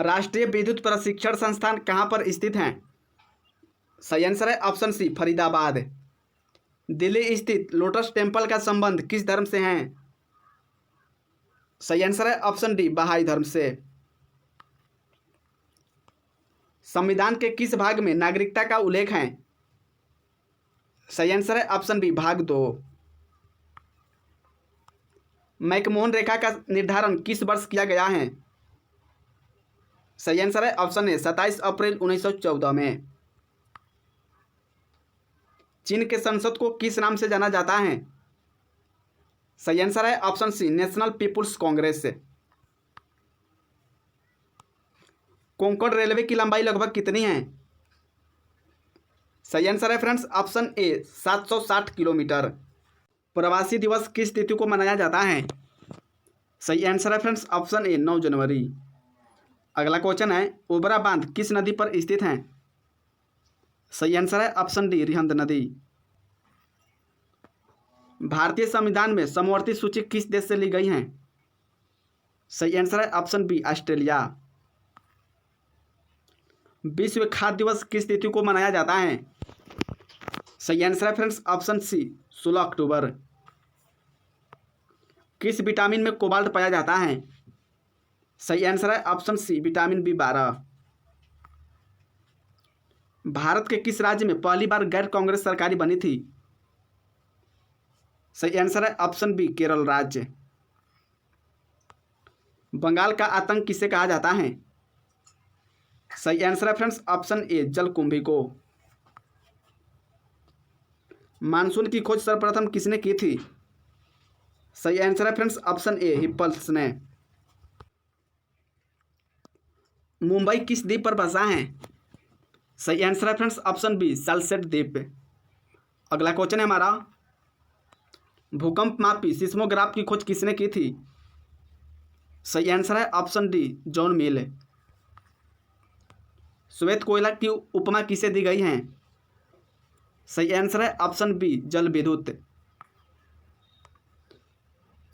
राष्ट्रीय विद्युत प्रशिक्षण संस्थान कहाँ पर स्थित हैं? सही आंसर है ऑप्शन सी फरीदाबाद। दिल्ली स्थित लोटस टेम्पल का संबंध किस धर्म से है? सही आंसर है ऑप्शन डी बहाई धर्म से। संविधान के किस भाग में नागरिकता का उल्लेख है? सही आंसर है ऑप्शन बी भाग 2। मैकमोहन रेखा का निर्धारण किस वर्ष किया गया है? सही आंसर है ऑप्शन ए 27 अप्रैल 1914 में। चीन के संसद को किस नाम से जाना जाता है? सही आंसर है option C national people's congress. Konkan railway की लंबाई लगभग कितनी है? सही आंसर है फ्रेंड्स ऑप्शन ए 760 किलोमीटर। प्रवासी दिवस किस तिथि को मनाया जाता है? सही आंसर है फ्रेंड्स ऑप्शन ए 9 जनवरी। अगला क्वेश्चन है ओबरा बांध किस नदी पर स्थित है? सही आंसर है ऑप्शन डी रिहंद नदी। भारतीय संविधान में समवर्ती सूची किस देश से ली गई है? सही आंसर है ऑप्शन बी ऑस्ट्रेलिया। विश्व खाद्य दिवस किस तिथि को मनाया जाता है? सही आंसर है फ्रेंड्स ऑप्शन सी 16 अक्टूबर। किस विटामिन में कोबाल्ट पाया जाता है? सही आंसर है option C vitamin B12। Bharat के किस राज्य में पहली बार गैर कांग्रेस सरकारी बनी थी? सही आंसर है ऑप्शन बी केरल राज्य। बंगाल का आतंक किसे कहा जाता है? सही आंसर है फ्रेंड्स ऑप्शन ए जलकुंभी को। मानसून की खोज सर्वप्रथम किसने की थी? सही आंसर है फ्रेंड्स ऑप्शन ए हिप्पल्स ने। मुंबई किस द्वीप पर बसा है? सही आंसर है फ्रेंड्स ऑप्शन बी सालसेट द्वीप। अगला क्वेश्चन है हमारा भूकंप मापी सिस्मोग्राफ की खोज किसने की थी? सही आंसर है ऑप्शन डी जॉन मिल। श्वेत कोयला की उपमा किसे दी गई है? सही आंसर है ऑप्शन बी जल विद्युत।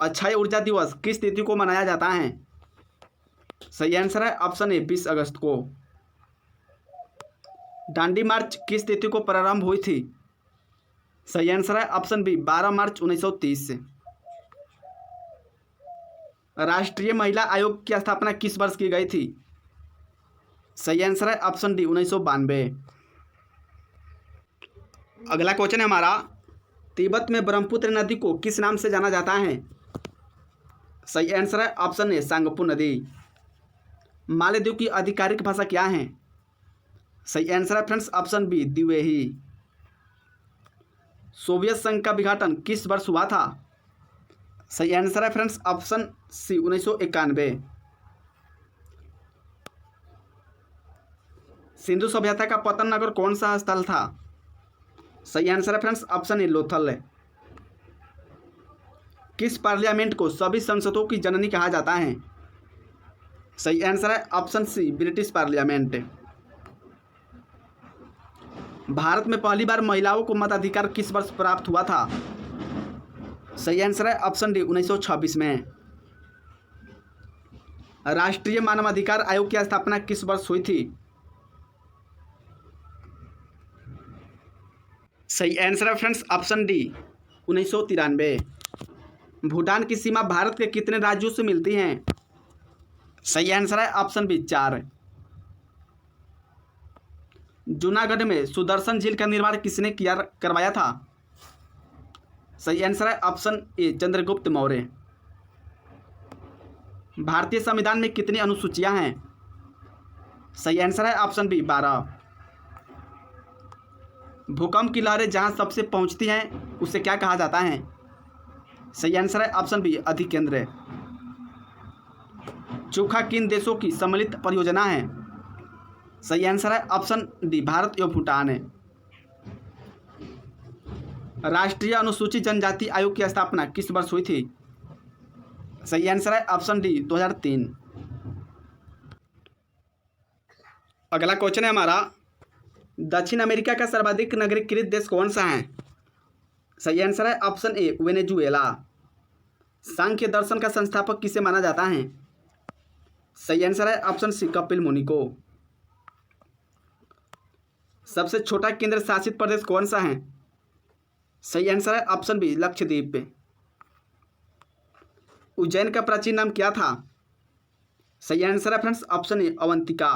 अक्षय ऊर्जा दिवस किस तिथि को मनाया जाता है? सही आंसर है ऑप्शन ए 20 अगस्त को। दांडी मार्च किस तिथि को प्रारंभ हुई थी? सही आंसर है ऑप्शन बी 12 मार्च 1930 से। राष्ट्रीय महिला आयोग की स्थापना किस वर्ष की गई थी? सही आंसर है ऑप्शन डी 1992। अगला क्वेश्चन है हमारा तिब्बत में ब्रह्मपुत्र नदी को किस नाम से जाना जाता है? सही आंसर है ऑप्शन ए सांगपो नदी। मालदीव की आधिकारिक भाषा क्या है? सही आंसर है फ्रेंड्स ऑप्शन बी द्विवेही। सोवियत संघ का विघटन किस वर्ष हुआ था? सही आंसर है फ्रेंड्स ऑप्शन सी 1991। सिंधु सभ्यता का पतन नगर कौन सा स्थल था? सही आंसर है फ्रेंड्स ऑप्शन ए लोथल है। किस पार्लियामेंट को सभी संसदों की जननी कहा जाता है? सही आंसर है option C British parliament. Bharat में पहली बार महिलाओं को मताधिकार किस वर्ष प्राप्त हुआ था? सही आंसर है ऑप्शन डी 1926 में। राष्ट्रीय मानवाधिकार आयोग की स्थापना किस वर्ष हुई थी? सही आंसर है फ्रेंड्स ऑप्शन डी 1993। भूटान की सीमा भारत के कितने राज्यों से मिलती हैं? सही आंसर है ऑप्शन बी 4। जूनागढ़ में सुदर्शन झील का निर्माण किसने करवाया था? सही आंसर है ऑप्शन ए चंद्रगुप्त मौर्य। भारतीय संविधान में कितनी अनुसूचियां हैं? सही आंसर है ऑप्शन बी 12। भूकंप की लहरें जहां सबसे पहुंचती हैं उसे क्या कहा जाता है? सही आंसर है ऑप्शन बी अधिकेंद्र। चोखा किन देशों की सम्मिलित परियोजना है? सही आंसर है ऑप्शन डी भारत एवं भूटान है। राष्ट्रीय अनुसूचित जनजाति आयोग की स्थापना किस वर्ष हुई थी? सही आंसर है ऑप्शन डी 2003। अगला क्वेश्चन है हमारा दक्षिण अमेरिका का सर्वाधिक नगरीकृत देश कौन सा है? सही आंसर है ऑप्शन ए वेनेजुएला। सांख्य दर्शन का संस्थापक किसे माना जाता है? सही आंसर है ऑप्शन सी कपिल मुनि को। सबसे छोटा केंद्र शासित प्रदेश कौन सा है? सही आंसर है ऑप्शन बी लक्षद्वीप। उज्जैन का प्राचीन नाम क्या था? सही आंसर है friends option A Avantika.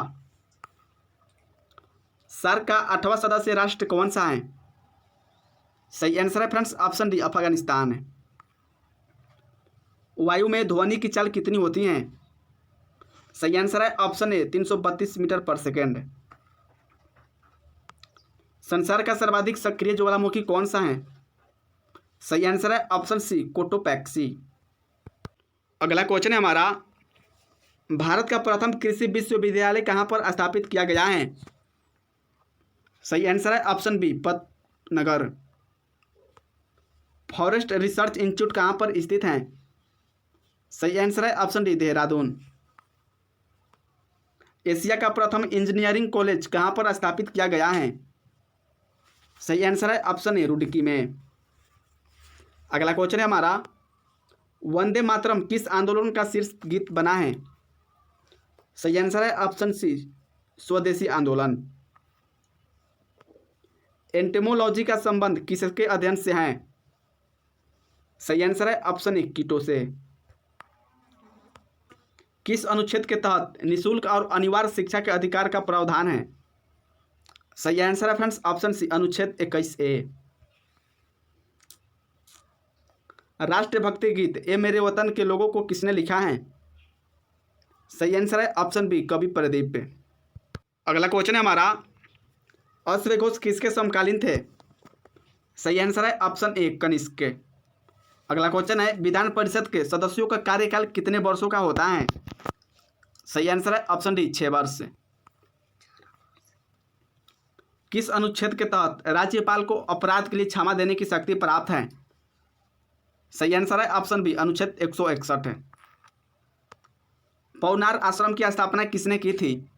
SAARC का 8वां सदस्य राष्ट्र कौन सा है? सही आंसर है फ्रेंड्स ऑप्शन डी अफगानिस्तान। वायु में ध्वनि की चाल कितनी होती है? सही आंसर है ऑप्शन ए 332 मीटर पर सेकेंड। संसार का सर्वाधिक सक्रिय ज्वालामुखी कौन सा है? सही आंसर है ऑप्शन सी कोटोपैक्सी। अगला क्वेश्चन है हमारा, भारत का प्रथम कृषि विश्वविद्यालय कहाँ पर स्थापित किया गया है? सही आंसर है option B Pantnagar. Forest research institute कहाँ पर स्थित है? सही आंसर है ऑप्शन डी देहरादून। एशिया का प्रथम इंजीनियरिंग कॉलेज कहाँ पर स्थापित किया गया है? सही आंसर है ऑप्शन ए रुड़की में। अगला क्वेश्चन है हमारा, वंदे मातरम किस आंदोलन का शीर्ष गीत बना है? सही आंसर है ऑप्शन सी स्वदेशी आंदोलन। एंटेमोलॉजी का संबंध किसके अध्ययन से है? सही आंसर है ऑप्शन ए कीटों से। किस अनुच्छेद के तहत निःशुल्क और अनिवार्य शिक्षा के अधिकार का प्रावधान है? सही आंसर है फ्रेंड्स ऑप्शन सी अनुच्छेद 21A। राष्ट्रभक्ति गीत ए मेरे वतन के लोगों को किसने लिखा है? सही आंसर है ऑप्शन बी कवि प्रदीप। अगला क्वेश्चन है हमारा, अश्वघोष किसके समकालीन थे? सही आंसर है ऑप्शन ए कनिष्क। अगला क्वेश्चन है, विधान परिषद के सदस्यों का कार्यकाल कितने वर्षों का होता है? सही आंसर है ऑप्शन डी 6 वर्ष। किस अनुच्छेद के तहत राज्यपाल को अपराध के लिए क्षमा देने की शक्ति प्राप्त है? सही आंसर है ऑप्शन बी अनुच्छेद 161 है। पौनार आश्रम की स्थापना किसने की थी?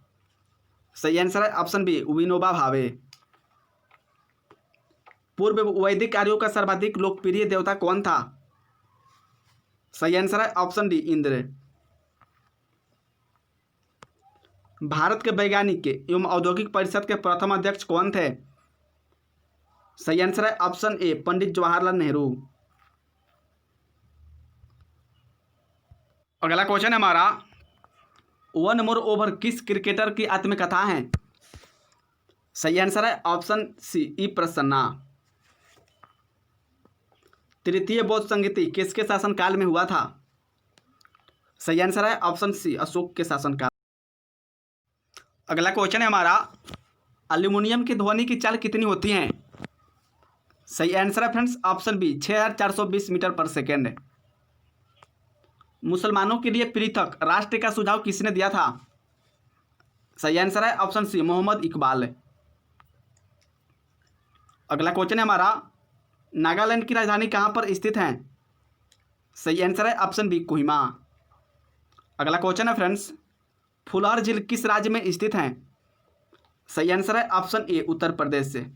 सही आंसर है ऑप्शन बी विनोबा भावे। पूर्व वैदिक आर्यों का सर्वाधिक लोकप्रिय देवता कौन था? सही आंसर है ऑप्शन डी इंद्र। भारत के वैज्ञानिक एवं औद्योगिक परिषद के प्रथम अध्यक्ष कौन थे? सही आंसर है ऑप्शन ए पंडित जवाहरलाल नेहरू। अगला क्वेश्चन है हमारा, वन मोर ओवर किस क्रिकेटर की आत्मकथा है? सही आंसर है ऑप्शन सी ई प्रसन्ना। तृतीय बौद्ध संगीति किसके शासनकाल में हुआ था? सही आंसर है ऑप्शन सी अशोक के शासनकाल। अगला क्वेश्चन है हमारा, एल्यूमिनियम की ध्वनि की चाल कितनी होती है? सही आंसर है friends option B 6420 metre per second. मुसलमानों के लिए पृथक राष्ट्र का सुझाव किसने दिया था? सही आंसर है ऑप्शन सी मोहम्मद इकबाल। अगला क्वेश्चन है हमारा, नागालैंड की राजधानी कहाँ पर स्थित है? सही आंसर है ऑप्शन बी कोहिमा। अगला क्वेश्चन है फ्रेंड्स, फुलहर झील किस राज्य में स्थित है? सही आंसर है ऑप्शन ए उत्तर प्रदेश से।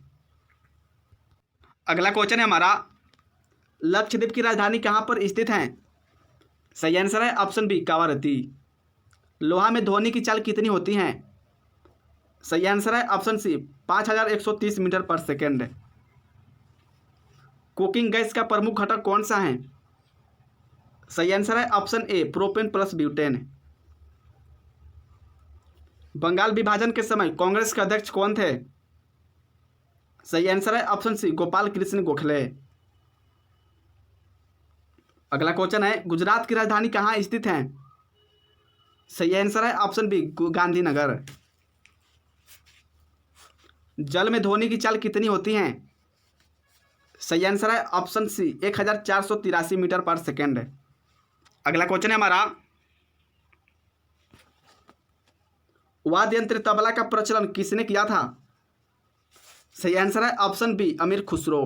अगला क्वेश्चन है हमारा, लक्षद्वीप की राजधानी कहाँ पर स्थित है? सही आंसर है ऑप्शन बी कावारती। लोहा में ध्वनि की चाल कितनी होती है? सही आंसर है option C 5130 metre per second. Cooking gas का प्रमुख घटक कौन सा है? सही आंसर है option A propane plus butane. Bengal विभाजन के समय कांग्रेस के अध्यक्ष कौन थे? सही आंसर है ऑप्शन सी गोपाल कृष्ण गोखले। अगला क्वेश्चन है, गुजरात की राजधानी कहाँ स्थित है? सही आंसर है ऑप्शन बी गांधीनगर। जल में ध्वनि की चाल कितनी होती है? सही आंसर है ऑप्शन सी 1483 मीटर पर सेकेंड। अगला क्वेश्चन है हमारा, वाद्य यंत्र तबला का प्रचलन किसने किया था? सही आंसर है ऑप्शन बी अमीर खुसरो।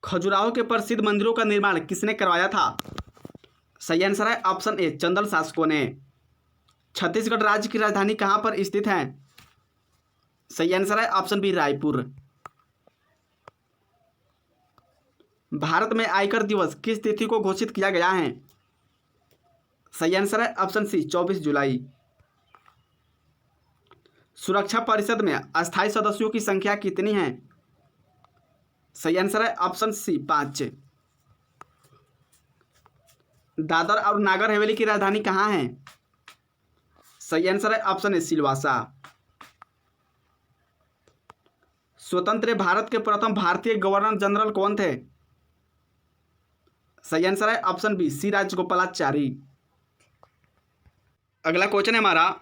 खजुराहो के प्रसिद्ध मंदिरों का निर्माण किसने करवाया था? सही आंसर है ऑप्शन ए चंदन शासकों ने। छत्तीसगढ़ राज्य की राजधानी कहाँ पर स्थित है? सही आंसर है ऑप्शन बी रायपुर। भारत में आयकर दिवस किस तिथि को घोषित किया गया है? सही आंसर है ऑप्शन सी 24 जुलाई। सुरक्षा परिषद में अस्थायी सदस्यों की संख्या कितनी है? सही आंसर है ऑप्शन सी 5। दादर और नागर हवेली की राजधानी कहाँ है? सही आंसर है ऑप्शन ए सिलवासा। स्वतंत्र भारत के प्रथम भारतीय गवर्नर जनरल कौन थे? सही आंसर है ऑप्शन बी सी राजगोपालाचारी। अगला क्वेश्चन है हमारा,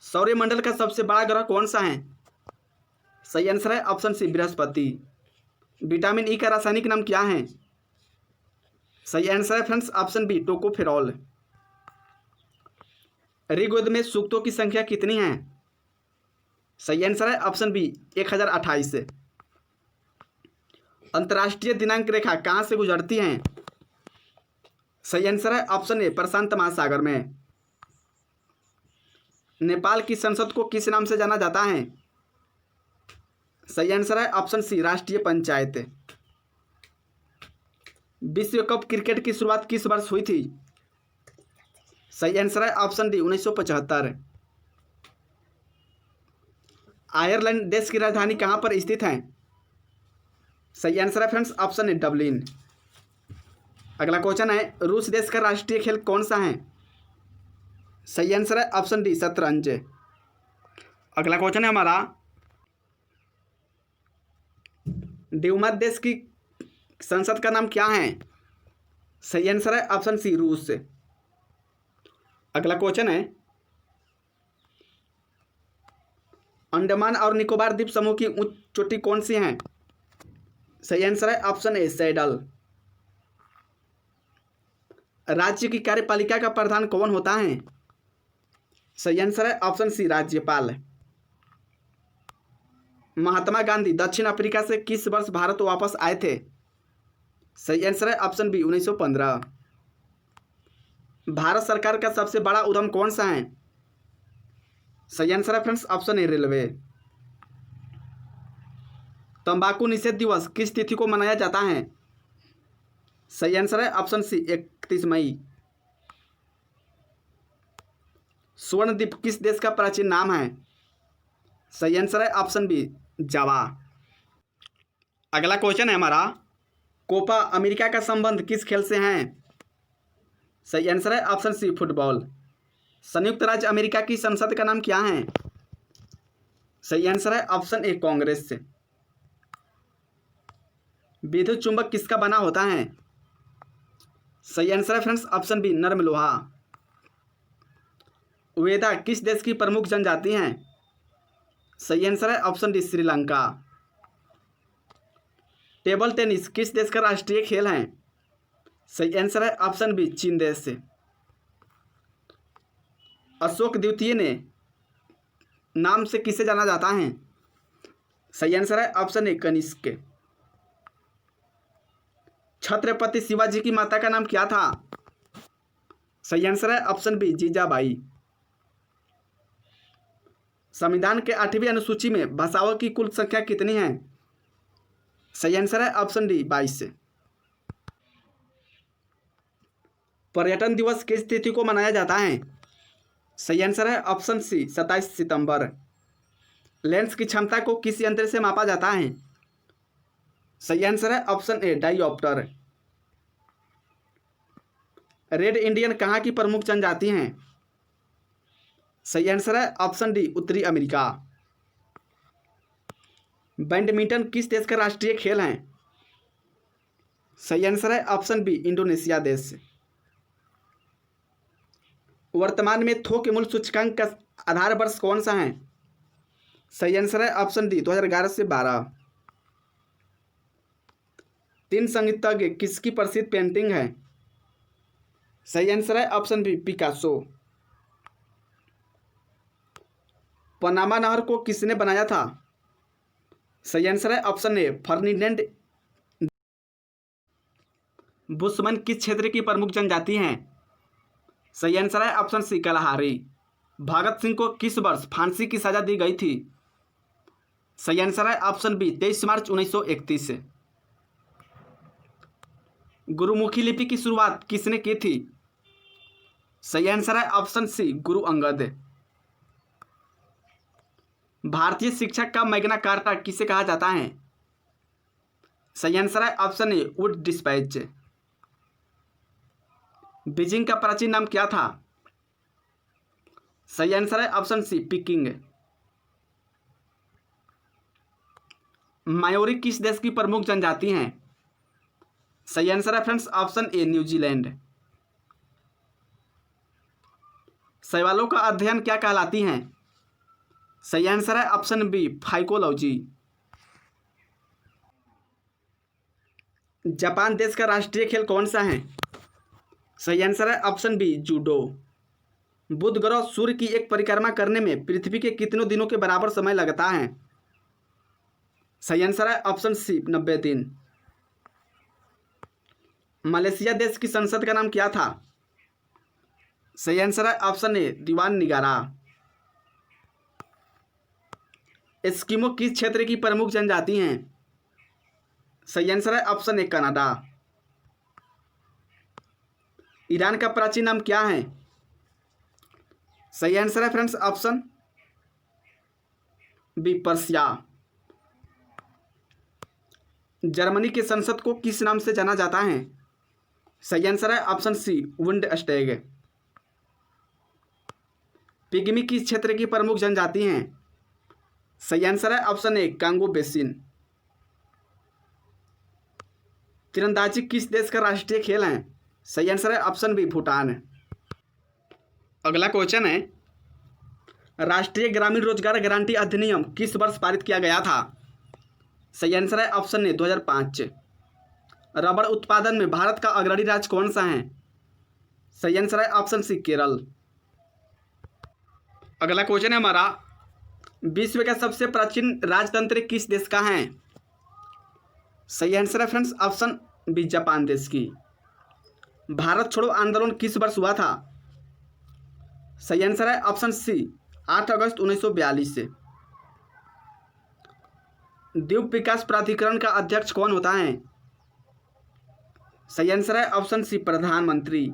सौरमंडल का सबसे बड़ा ग्रह कौन सा है? सही आंसर है option C Brihaspati. Vitamin E का रासायनिक नाम क्या है? सही आंसर है friends option B tocopherol. Rigveda में सूक्तों की संख्या कितनी है? सही आंसर है ऑप्शन बी 1028। अंतर्राष्ट्रीय दिनांक रेखा कहाँ से गुजरती है? सही आंसर है ऑप्शन ए प्रशांत महासागर में। नेपाल की संसद को किस नाम से जाना जाता है? सही आंसर है ऑप्शन सी राष्ट्रीय पंचायत। विश्व कप क्रिकेट की शुरुआत किस वर्ष हुई थी? सही आंसर है ऑप्शन डी 1975। आयरलैंड देश की राजधानी कहाँ पर स्थित है? सही आंसर है फ्रेंड्स ऑप्शन ए डबलिन। अगला क्वेश्चन है, रूस देश का राष्ट्रीय खेल कौन सा है? सही आंसर है ऑप्शन डी शतरंज। अगला क्वेश्चन है हमारा, ड्यूमा देश की संसद का नाम क्या है? सही आंसर है ऑप्शन सी रूस। अगला क्वेश्चन है, अंडमान और निकोबार द्वीप समूह की उच्च चोटी कौन सी है? सही आंसर है ऑप्शन ए सैडल। राज्य की कार्यपालिका का प्रधान कौन होता है? सही आंसर है ऑप्शन सी राज्यपाल। महात्मा गांधी दक्षिण अफ्रीका से किस वर्ष भारत वापस आए थे? सही आंसर है ऑप्शन बी 1915। भारत सरकार का सबसे बड़ा उद्यम कौन सा है? सही आंसर है फ्रेंड्स ऑप्शन ए रेलवे। तंबाकू निषेध दिवस किस तिथि को मनाया जाता है? सही आंसर है ऑप्शन सी 31 मई। स्वर्णद्वीप किस देश का प्राचीन नाम है? सही आंसर है ऑप्शन बी जावा। अगला क्वेश्चन है हमारा, कोपा अमेरिका का संबंध किस खेल से है? सही आंसर है ऑप्शन सी फुटबॉल। संयुक्त राज्य अमेरिका की संसद का नाम क्या है? सही आंसर है ऑप्शन ए कांग्रेस से। विद्युत चुंबक किसका बना होता है? सही आंसर है फ्रेंड्स ऑप्शन बी नर्म लोहा। वेदा किस देश की प्रमुख जनजाति हैं? सही आंसर है option D Sri Lanka. Table tennis किस देश का राष्ट्रीय खेल है? सही आंसर है ऑप्शन बी चीन देश से। अशोक द्वितीय ने नाम से किसे जाना जाता है? सही आंसर है ऑप्शन ए कनिष्क। छत्रपति शिवाजी की माता का नाम क्या था? सही आंसर है ऑप्शन बी जीजाबाई। संविधान के 8वीं अनुसूची में भाषाओं की कुल संख्या कितनी है? सही आंसर है ऑप्शन डी 22। पर्यटन दिवस किस तिथि को मनाया जाता है? सही आंसर है ऑप्शन सी 27 सितंबर। लेंस की क्षमता को किस यंत्र से मापा जाता है? सही आंसर है ऑप्शन ए डाइऑप्टर। रेड इंडियन कहाँ की प्रमुख जनजाति हैं? सही आंसर है ऑप्शन डी उत्तरी अमेरिका। बैडमिंटन किस देश का राष्ट्रीय खेल है? सही आंसर है ऑप्शन बी इंडोनेशिया देश। वर्तमान में थोक मूल्य सूचकांक का आधार वर्ष कौन सा है? सही आंसर है ऑप्शन डी 2011 से 12। तीन संगीतज्ञ किसकी प्रसिद्ध पेंटिंग है? सही आंसर है ऑप्शन बी पिकासो। पनामा नहर को किसने बनाया था? सही आंसर है ऑप्शन ए फर्डिनेंड। बुशमन किस क्षेत्र की प्रमुख जनजाति हैं? सही आंसर है ऑप्शन सी कलाहारी। भगत सिंह को किस वर्ष फांसी की सजा दी गई थी? सही आंसर है ऑप्शन बी 23 मार्च 1931। गुरुमुखी लिपि की शुरुआत किसने की थी? सही आंसर है ऑप्शन सी गुरु अंगद। भारतीय शिक्षा का मैग्ना कार्टा किसे कहा जाता है? सही आंसर है ऑप्शन ए वुड डिस्पैच। बीजिंग का प्राचीन नाम क्या था? सही आंसर है ऑप्शन सी पिकिंग। मायोरी किस देश की प्रमुख जनजाति हैं? सही आंसर है फ्रेंड्स ऑप्शन ए न्यूजीलैंड। शैवालों का अध्ययन क्या कहलाती हैं? सही आंसर है ऑप्शन बी फाइकोलॉजी। जापान देश का राष्ट्रीय खेल कौन सा है? सही आंसर है ऑप्शन बी जूडो। बुध ग्रह सूर्य की एक परिक्रमा करने में पृथ्वी के कितनों दिनों के बराबर समय लगता है? सही आंसर है ऑप्शन सी 90 दिन। मलेशिया देश की संसद का नाम क्या था? सही आंसर है ऑप्शन ए दीवान निगारा। एस्किमो किस क्षेत्र की प्रमुख जनजाति हैं? सही आंसर है ऑप्शन ए कनाडा। ईरान का प्राचीन नाम क्या है? सही आंसर है friends option B Persia. Germany की संसद को किस नाम से जाना जाता है? सही आंसर है ऑप्शन सी बुंडस्टैग। पिग्मी किस क्षेत्र की प्रमुख जनजाति हैं? सही आंसर है ऑप्शन ए कांगो बेसिन। तीरंदाजी किस देश का राष्ट्रीय खेल है? सही आंसर है ऑप्शन बी भूटान। अगला क्वेश्चन है राष्ट्रीय ग्रामीण रोजगार गारंटी अधिनियम किस वर्ष पारित किया गया था? सही आंसर है ऑप्शन ए 2005। रबड़ उत्पादन में भारत का अग्रणी राज्य कौन सा है? सही आंसर है ऑप्शन सी केरल। अगला क्वेश्चन है हमारा विश्व का सबसे प्राचीन राजतंत्र किस देश का है? सही आंसर है फ्रेंड्स ऑप्शन बी जापान देश की। भारत छोड़ो आंदोलन किस वर्ष हुआ था? सही आंसर है ऑप्शन सी 8 अगस्त 1942 से। द्वीप विकास प्राधिकरण का अध्यक्ष कौन होता है? सही आंसर है ऑप्शन सी प्रधानमंत्री।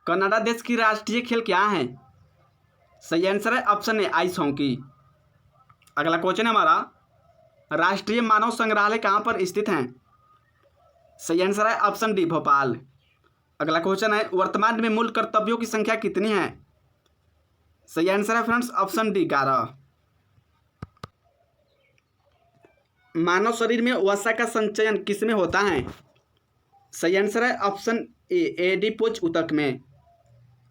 कनाडा देश की राष्ट्रीय खेल क्या है? सही आंसर है ऑप्शन ए आइस हॉकी। अगला क्वेश्चन है हमारा राष्ट्रीय मानव संग्रहालय कहाँ पर स्थित है? सही आंसर है ऑप्शन डी भोपाल। अगला क्वेश्चन है वर्तमान में मूल कर्तव्यों की संख्या कितनी है? सही आंसर है फ्रेंड्स ऑप्शन डी 11। मानव शरीर में वसा का संचयन किसमें होता है? सही आंसर है ऑप्शन ए एडिपोज ऊतक में।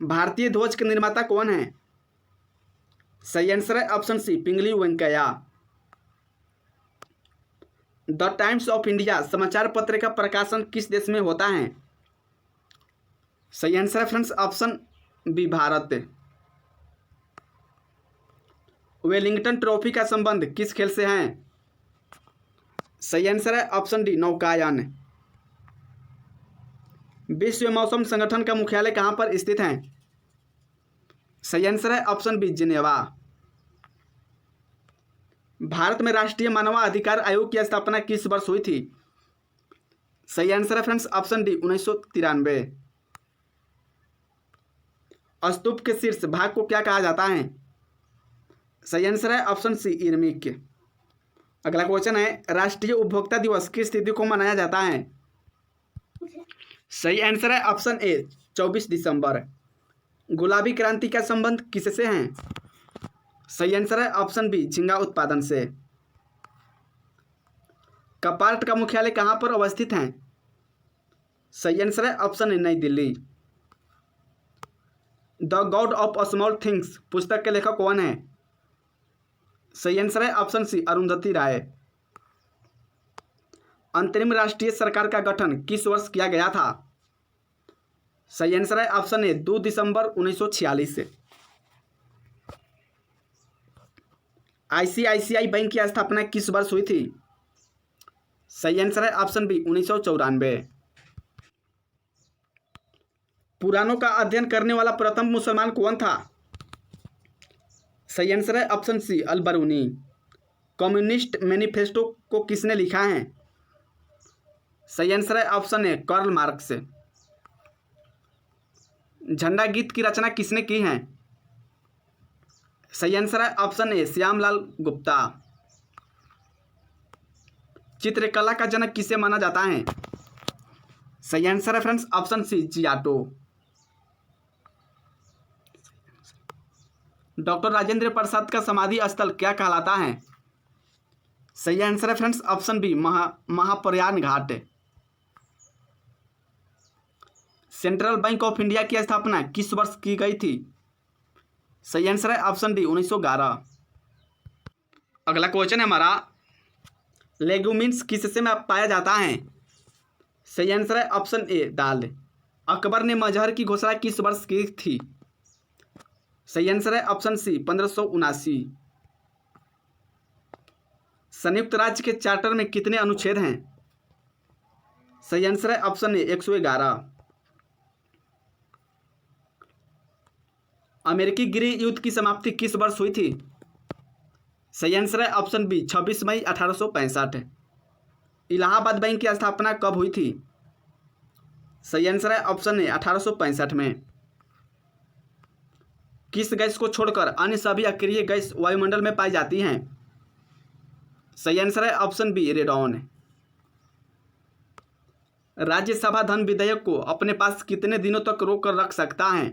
भारतीय ध्वज के निर्माता कौन है? सही आंसर है option C Pingali Venkayya. The Times of India समाचार पत्र का प्रकाशन किस देश में होता है? सही आंसर है friends option B Bharat. Wellington trophy का संबंध किस खेल से है? सही आंसर है ऑप्शन डी नौकायन। विश्व मौसम संगठन का मुख्यालय कहाँ पर स्थित है? सही आंसर है ऑप्शन बी जिनेवा। भारत में राष्ट्रीय मानवाधिकार आयोग की स्थापना किस वर्ष हुई थी? सही आंसर है फ्रेंड्स ऑप्शन डी 1993। स्तूप के शीर्ष भाग को क्या कहा जाता है? सही आंसर है ऑप्शन सी इर्मिक। अगला क्वेश्चन है राष्ट्रीय उपभोक्ता दिवस किस तिथि को मनाया जाता है? सही आंसर है ऑप्शन ए 24 दिसंबर। गुलाबी क्रांति का संबंध किससे है? सही आंसर है ऑप्शन बी झींगा उत्पादन से। कपार्ट का मुख्यालय कहाँ पर अवस्थित है? सही आंसर है ऑप्शन ए नई Delhi. The God of small things पुस्तक के लेखक कौन है? सही आंसर है ऑप्शन सी अरुंधति राय। अंतरिम राष्ट्रीय सरकार का गठन किस वर्ष किया गया था? सही आंसर है ऑप्शन ए 2 दिसंबर 1946 से। आईसीआईसीआई बैंक की स्थापना किस वर्ष हुई थी? सही आंसर है ऑप्शन बी 1994। पुराणों का अध्ययन करने वाला प्रथम मुसलमान कौन था? सही आंसर है ऑप्शन सी अल बरूनी। कम्युनिस्ट मैनिफेस्टो को किसने लिखा है? सही आंसर है ऑप्शन ए कार्ल मार्क्स। झंडा गीत की रचना किसने की है? सही आंसर है ऑप्शन ए श्यामलाल गुप्ता। चित्रकला का जनक किसे माना जाता है? सही आंसर है फ्रेंड्स ऑप्शन सी जियाटो। डॉक्टर राजेंद्र प्रसाद का समाधि स्थल क्या कहलाता है? सही आंसर है friends option B Mahaprayan Ghat. Central bank of India की स्थापना किस वर्ष की गई थी? सही आंसर है ऑप्शन डी 1911। अगला क्वेश्चन है हमारा, लेगुमिन्स किससे में पाया जाता है? सही आंसर है ऑप्शन ए दाल। अकबर ने मजहर की घोषणा किस वर्ष की थी? सही आंसर है ऑप्शन सी 1579। संयुक्त राज्य के चार्टर में कितने अनुच्छेद हैं? सही आंसर है ऑप्शन ए 111। अमेरिकी गृह युद्ध की समाप्ति किस वर्ष हुई थी? सही आंसर है ऑप्शन बी 26 मई 1865। इलाहाबाद बैंक की स्थापना कब हुई थी? सही आंसर है ऑप्शन ए 1865 में। किस गैस को छोड़कर अन्य सभी अक्रिय गैस वायुमंडल में पाई जाती हैं? सही आंसर है ऑप्शन बी रेडॉन। राज्यसभा धन विधेयक को अपने पास कितने दिनों तक रोक कर रख सकता है?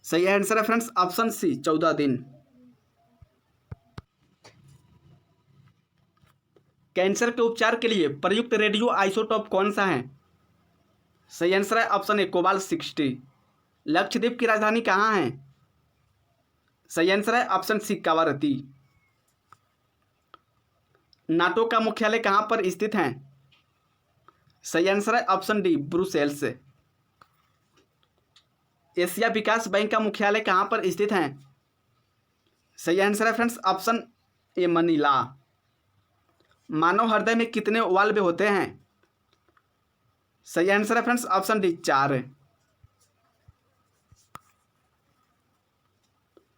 सही आंसर है फ्रेंड्स ऑप्शन सी 14 दिन। कैंसर के उपचार के लिए प्रयुक्त रेडियो आइसोटोप कौन सा है? सही आंसर है ऑप्शन ए कोबाल्ट 60। लक्षद्वीप की राजधानी कहाँ है? सही आंसर है ऑप्शन सी कावारती। नाटो का मुख्यालय कहाँ पर स्थित है? सही आंसर है ऑप्शन डी ब्रुसेल्स। एशिया विकास बैंक का मुख्यालय कहाँ पर स्थित है? सही आंसर है फ्रेंड्स ऑप्शन ए मनीला। मानव हृदय में कितने वाल्व होते हैं? सही आंसर है friends option D 4।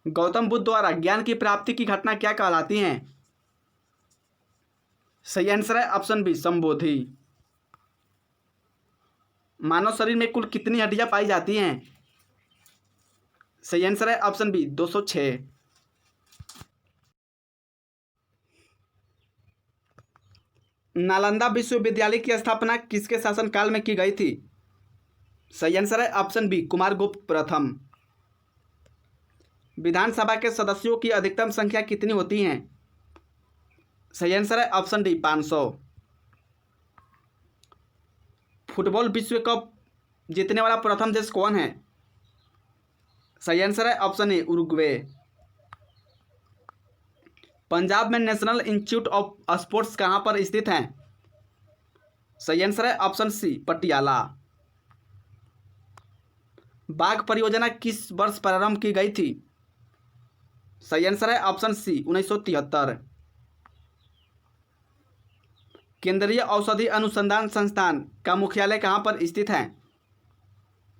Gautam Buddha द्वारा ज्ञान की प्राप्ति की घटना क्या कहलाती है? सही आंसर है ऑप्शन बी संबोधि। मानव शरीर में कुल कितनी हड्डियां पाई जाती हैं? सही आंसर है ऑप्शन बी 206। नालंदा विश्वविद्यालय की स्थापना किसके शासनकाल में की गई थी? सही आंसर है ऑप्शन बी कुमारगुप्त प्रथम। विधानसभा के सदस्यों की अधिकतम संख्या कितनी होती है? सही आंसर है ऑप्शन डी 500। फुटबॉल विश्व कप जीतने वाला प्रथम देश कौन है? सही आंसर है ऑप्शन ए उरुग्वे। पंजाब में नेशनल इंस्टीट्यूट ऑफ स्पोर्ट्स कहाँ पर स्थित है? सही आंसर है ऑप्शन सी पटियाला। बाघ परियोजना किस वर्ष प्रारंभ की गई थी? सही आंसर है ऑप्शन सी 1973। केंद्रीय औषधि अनुसंधान संस्थान का मुख्यालय कहाँ पर स्थित है?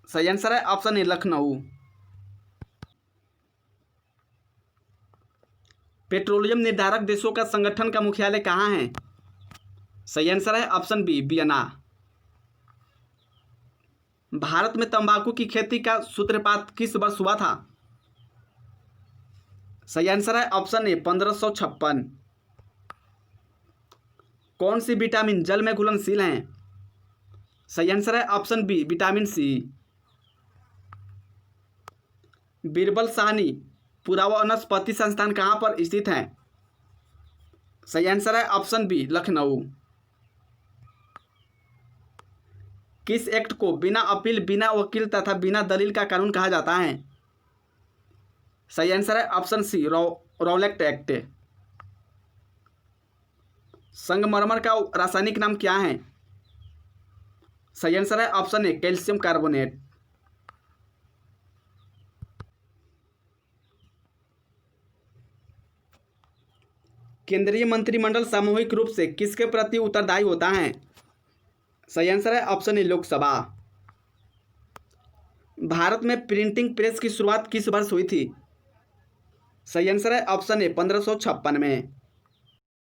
सही आंसर है ऑप्शन ए लखनऊ। पेट्रोलियम निर्धारक देशों का संगठन का मुख्यालय कहाँ है? सही आंसर है ऑप्शन बी वियना। भारत में तंबाकू की खेती का सूत्रपात किस वर्ष हुआ था? सही आंसर है ऑप्शन ए 1556। कौन सी विटामिन जल में घुलनशील हैं? सही आंसर है option B vitamin C. Birbal Sahni पुरावनस्पति संस्थान कहाँ पर स्थित है? सही आंसर है ऑप्शन बी लखनऊ। किस एक्ट को बिना अपील, बिना वकील तथा बिना दलील का कानून कहा जाता है? सही आंसर है ऑप्शन सी रॉलेट एक्ट। संगमरमर का रासायनिक नाम क्या है? सही आंसर है ऑप्शन ए कैल्शियम कार्बोनेट। केंद्रीय मंत्रिमंडल सामूहिक रूप से किसके प्रति उत्तरदायी होता है? सही आंसर है ऑप्शन ए लोकसभा। भारत में प्रिंटिंग प्रेस की शुरुआत किस वर्ष हुई थी? सही आंसर है ऑप्शन ए 1556 में।